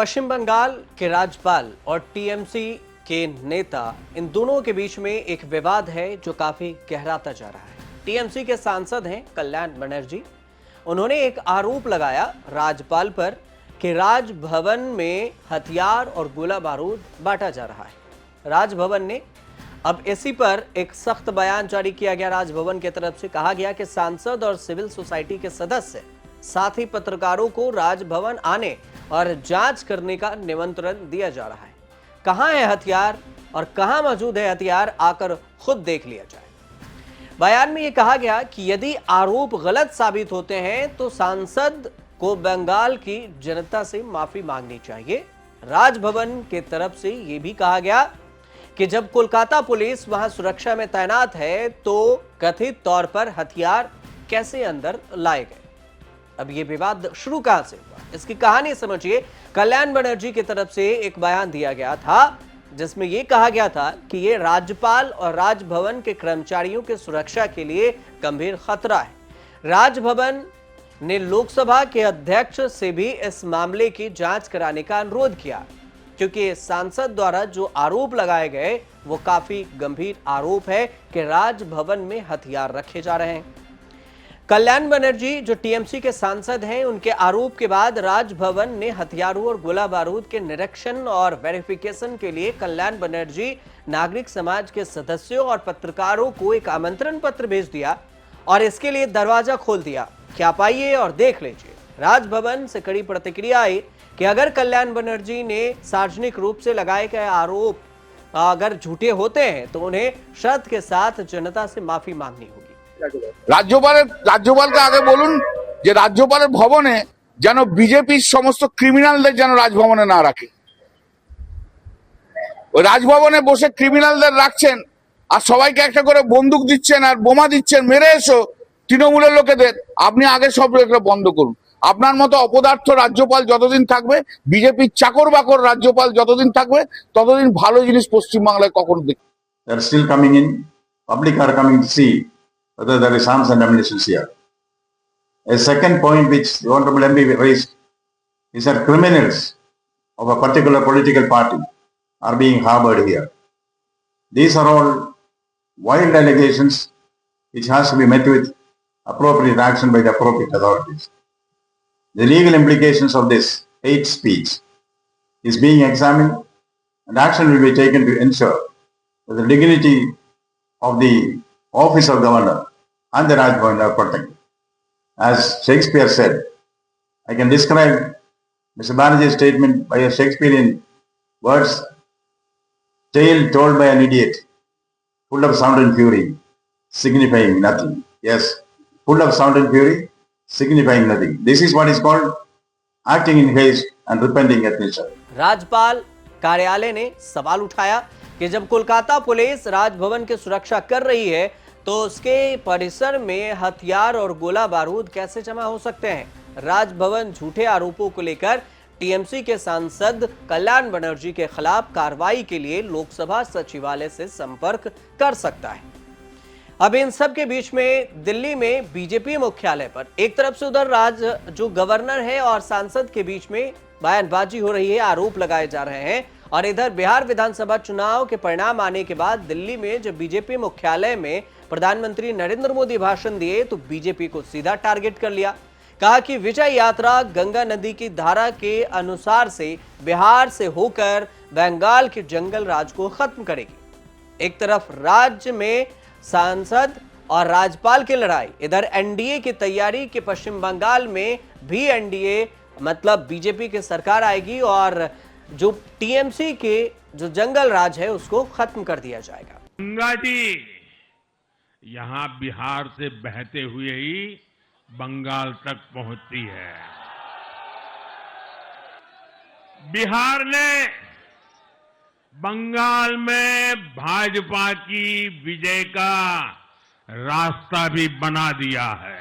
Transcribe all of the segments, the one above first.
पश्चिम बंगाल के राज्यपाल और टीएमसी के नेता, इन दोनों के बीच में एक विवाद है जो काफी गहराता जा रहा है। टीएमसी के सांसद हैं कल्याण बनर्जी। उन्होंने एक आरोप लगाया राज्यपाल पर कि राजभवन में हथियार और गोला बारूद बांटा जा रहा है। राजभवन ने अब इसी पर एक सख्त बयान जारी किया गया। राजभवन की तरफ से कहा गया कि सांसद और सिविल सोसाइटी के सदस्य, साथ ही पत्रकारों को राजभवन आने और जांच करने का निमंत्रण दिया जा रहा है। कहां है हथियार और कहां मौजूद है हथियार, आकर खुद देख लिया जाए। बयान में यह कहा गया कि यदि आरोप गलत साबित होते हैं तो सांसद को बंगाल की जनता से माफी मांगनी चाहिए। राजभवन की तरफ से यह भी कहा गया कि जब कोलकाता पुलिस वहां सुरक्षा में तैनात है तो कथित तौर पर हथियार कैसे अंदर लाए गए। अब ये विवाद शुरू कहां से हुआ, इसकी कहानी समझिए। कल्याण बनर्जी की तरफ से एक बयान दिया गया था जिसमें यह कहा गया था कि यह राज्यपाल और राजभवन के कर्मचारियों के सुरक्षा के लिए गंभीर खतरा है। राजभवन ने लोकसभा के अध्यक्ष से भी इस मामले की जांच कराने का अनुरोध किया, क्योंकि सांसद द्वारा जो आरोप लगाए गए वो काफी गंभीर आरोप है कि राजभवन में हथियार रखे जा रहे हैं। कल्याण बनर्जी जो टीएमसी के सांसद हैं, उनके आरोप के बाद राजभवन ने हथियारों और गोला बारूद के निरीक्षण और वेरिफिकेशन के लिए कल्याण बनर्जी, नागरिक समाज के सदस्यों और पत्रकारों को एक आमंत्रण पत्र भेज दिया और इसके लिए दरवाजा खोल दिया कि आप आइए और देख लीजिए। राजभवन से कड़ी प्रतिक्रिया आई कि अगर कल्याण बनर्जी ने सार्वजनिक रूप से लगाए गए आरोप अगर झूठे होते हैं तो उन्हें शर्त के साथ जनता से माफी मांगनी होगी। রাজ্যপালকে আগে বলুন যে রাজ্যপালের ভবনে যেন বিজেপির সমস্ত ক্রিমিনালদের যেন রাজভবনে না রাখে। ওই রাজভবনে বসে ক্রিমিনালদের রাখছেন আর সবাইকে একটা করে বন্দুক দিচ্ছেন আর বোমা দিচ্ছেন, মেরে এসো তৃণমূলের লোকেদের। আপনি আগে সব এগুলো বন্ধ করুন। আপনার মতো অপদার্থ রাজ্যপাল যতদিন থাকবে, বিজেপির চাকর বাকর রাজ্যপাল যতদিন থাকবে, ততদিন ভালো জিনিস পশ্চিমবাংলায় কখনো দেখবে। They are still coming in. Public are coming to see whether there is arms and ammunition here. A second point which the Honorable MP raised is that criminals of a particular political party are being harbored here. These are all wild allegations which has to be met with appropriate action by the appropriate authorities. The legal implications of this hate speech is being examined and action will be taken to ensure that the dignity of the office of governor and the Rajbhavan are protected. As Shakespeare said, I can describe Mr. Banerjee's statement by a Shakespearean words, tale told by an idiot, full of sound and fury, signifying nothing. Yes, full of sound and fury, signifying nothing. This is what is called acting in haste and repenting at nature. राज्यपाल कार्यालय ने सवाल उठाया कि जब Kolkata police Raj Bhavan की सुरक्षा कर रही है तो उसके परिसर में हथियार और गोला बारूद कैसे जमा हो सकते हैं। राजभवन झूठे आरोपों को लेकर टीएमसी के सांसद कल्याण बनर्जी के खिलाफ कार्रवाई के लिए लोकसभा सचिवालय से संपर्क कर सकता है। अब इन सब के बीच में दिल्ली में बीजेपी मुख्यालय पर एक तरफ से उधर जो गवर्नर है और सांसद के बीच में बयानबाजी हो रही है, आरोप लगाए जा रहे हैं, और इधर बिहार विधानसभा चुनाव के परिणाम आने के बाद दिल्ली में जब बीजेपी मुख्यालय में प्रधानमंत्री नरेंद्र मोदी भाषण दिए तो बीजेपी को सीधा टारगेट कर लिया। कहा कि विजय यात्रा गंगा नदी की धारा के अनुसार से बिहार से होकर बंगाल के जंगल राज को खत्म करेगी। एक तरफ राज्य में सांसद और राज्यपाल की लड़ाई, इधर एनडीए की तैयारी कि पश्चिम बंगाल में भी एनडीए मतलब बीजेपी की सरकार आएगी और जो टीएमसी के जो जंगल राज है उसको खत्म कर दिया जाएगा। गंगा जी यहां बिहार से बहते हुए ही बंगाल तक पहुंचती है। बिहार ने बंगाल में भाजपा की विजय का रास्ता भी बना दिया है।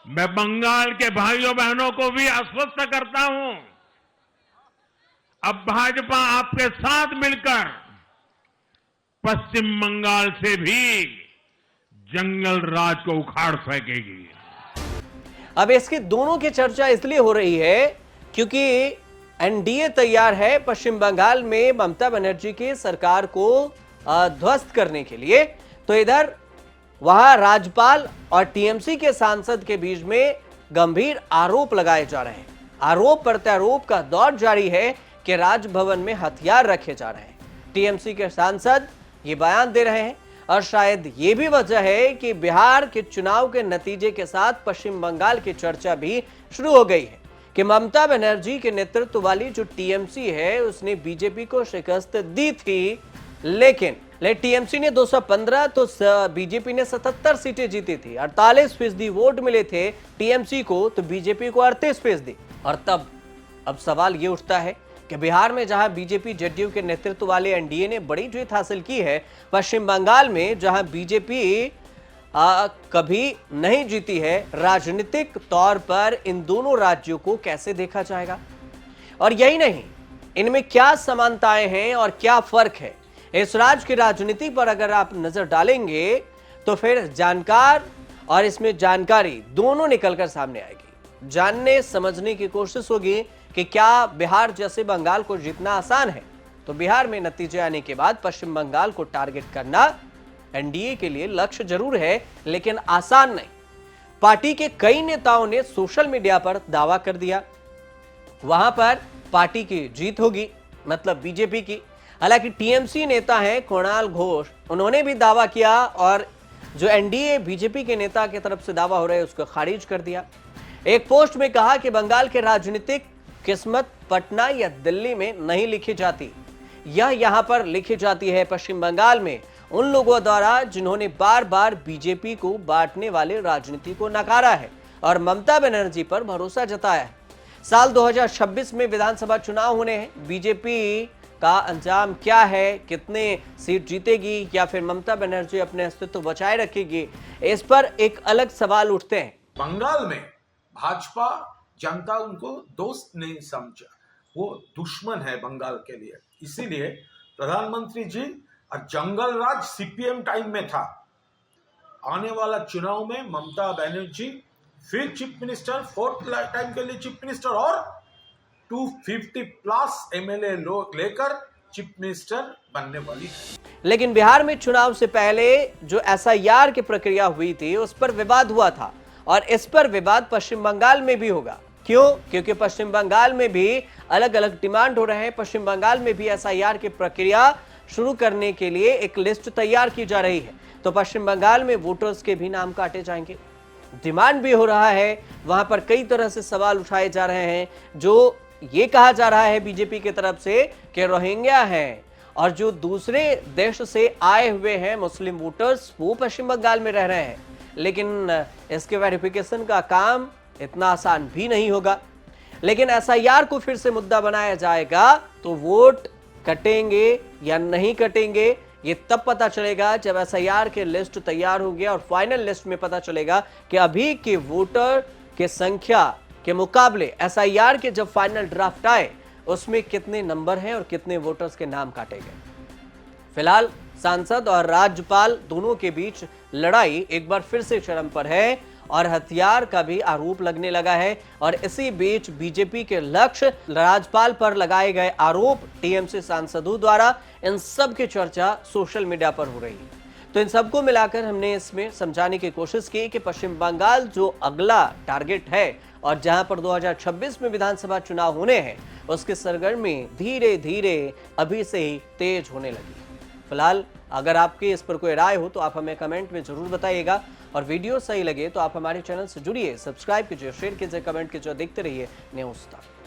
मैं बंगाल के भाइयों बहनों को भी आश्वस्त करता हूं, अब भाजपा आपके साथ मिलकर पश्चिम बंगाल से भी जंगल राज को उखाड़ फेंकेगी। अब इसकी दोनों की चर्चा इसलिए हो रही है क्योंकि एनडीए तैयार है पश्चिम बंगाल में ममता बनर्जी की सरकार को ध्वस्त करने के लिए, तो इधर वहां राज्यपाल और टीएमसी के सांसद के बीच में गंभीर आरोप लगाए जा रहे हैं। आरोप प्रत्यारोप का दौर जारी है कि राजभवन में हथियार रखे जा रहे हैं। टीएमसी के सांसद ये बयान दे रहे हैं और शायद ये भी वजह है कि बिहार के चुनाव के नतीजे के साथ पश्चिम बंगाल की चर्चा भी शुरू हो गई है कि ममता बनर्जी के नेतृत्व वाली जो टीएमसी है उसने बीजेपी को शिकस्त दी थी, लेकिन टीएमसी ने 215 तो बीजेपी ने 77 सीटें जीती थी। 48% वोट मिले थे टीएमसी को, तो बीजेपी को 38%। और तब अब सवाल ये उठता है कि बिहार में जहां बीजेपी जेडीयू के नेतृत्व वाले एनडीए ने बड़ी जीत हासिल की है, पश्चिम बंगाल में जहां बीजेपी कभी नहीं जीती है, राजनीतिक तौर पर इन दोनों राज्यों को कैसे देखा जाएगा? और यही नहीं, इनमें क्या समानताएं हैं और क्या फर्क है, इस राज्य की राजनीति पर अगर आप नजर डालेंगे तो फिर जानकार और इसमें जानकारी दोनों निकलकर सामने आएगी। जानने समझने की कोशिश होगी कि क्या बिहार जैसे बंगाल को जीतना आसान है, तो बिहार में नतीजे आने के बाद पश्चिम बंगाल को टारगेट करना एनडीए के लिए लक्ष्य जरूर है, लेकिन आसान नहीं। पार्टी के कई नेताओं ने सोशल मीडिया पर दावा कर दिया वहां पर पार्टी की जीत होगी, मतलब बीजेपी की। हालांकि टीएमसी नेता हैं कुणाल घोष, उन्होंने भी दावा किया और जो एनडीए बीजेपी के नेता की तरफ से दावा हो रहा है उसको खारिज कर दिया। एक पोस्ट में कहा कि बंगाल के राजनीतिक किस्मत पटना या दिल्ली में नहीं लिखी जाती, यह यहां पर लिखी जाती है पश्चिम बंगाल में उन लोगों द्वारा जिन्होंने बार बार बीजेपी को बांटने वाले राजनीति को नकारा है और ममता बनर्जी पर भरोसा जताया है। साल 2026 में विधानसभा चुनाव होने हैं। बीजेपी का अंजाम क्या है, कितने सीट जीतेगी या फिर ममता बनर्जी अपने अस्तित्व बचाए रखेगी, इस पर एक अलग सवाल उठते हैं। बंगाल में भाजपा जनता उनको दोस्त नहीं समझा, वो दुश्मन है बंगाल के लिए। इसीलिए प्रधानमंत्री जी और जंगल राज सीपीएम टाइम में था। आने वाला चुनाव में ममता बनर्जी फिर चीफ मिनिस्टर, 4th टाइम के लिए चीफ मिनिस्टर और 250+ एमएलए लोग लेकर चीफ मिनिस्टर बनने वाली है। लेकिन बिहार में चुनाव से पहले जो एसआईआर की प्रक्रिया हुई थी उस पर विवाद हुआ था और इस पर विवाद पश्चिम बंगाल में भी होगा। क्यों? क्योंकि पश्चिम बंगाल में भी अलग अलग डिमांड हो रहे हैं। पश्चिम बंगाल में भी एसआईआर की प्रक्रिया शुरू करने के लिए एक लिस्ट तैयार की जा रही है, तो पश्चिम बंगाल में वोटर्स के भी नाम काटे जाएंगे। डिमांड भी हो रहा है, वहां पर कई तरह से सवाल उठाए जा रहे हैं। जो ये कहा जा रहा है बीजेपी की तरफ से कि रोहिंग्या हैं और जो दूसरे देश से आए हुए हैं मुस्लिम वोटर्स, वो पश्चिम बंगाल में रह रहे हैं, लेकिन इसके वेरिफिकेशन का काम इतना आसान भी नहीं होगा। लेकिन एसआईआर को फिर से मुद्दा बनाया जाएगा तो वोट कटेंगे या नहीं कटेंगे ये तब पता चलेगा जब एसआईआर के लिस्ट तैयार होंगे और फाइनल लिस्ट में पता चलेगा कि अभी के वोटर के संख्या के मुकाबले एसआईआर के जब फाइनल ड्राफ्ट आए उसमें कितने नंबर हैं और कितने वोटर्स के नाम काटे गए। फिलहाल सांसद और राज्यपाल दोनों के बीच लड़ाई एक बार फिर से चरम पर है और हथियार का भी आरोप लगने लगा है और इसी बीच बीजेपी के लक्ष्य राज्यपाल पर लगाए गए आरोप टीएमसी सांसदों द्वारा, इन सब की चर्चा सोशल मीडिया पर हो रही है। तो इन सबको मिलाकर हमने इसमें समझाने की कोशिश की कि पश्चिम बंगाल जो अगला टारगेट है और जहां पर 2026 में विधानसभा चुनाव होने हैं, उसकी सरगर्मी धीरे धीरे अभी से ही तेज होने लगी। फिलहाल अगर आपकी इस पर कोई राय हो तो आप हमें कमेंट में जरूर बताइएगा और वीडियो सही लगे तो आप हमारे चैनल से जुड़िए, सब्सक्राइब कीजिए, शेयर कीजिए, कमेंट कीजिए, देखते रहिए न्यूज़ तक।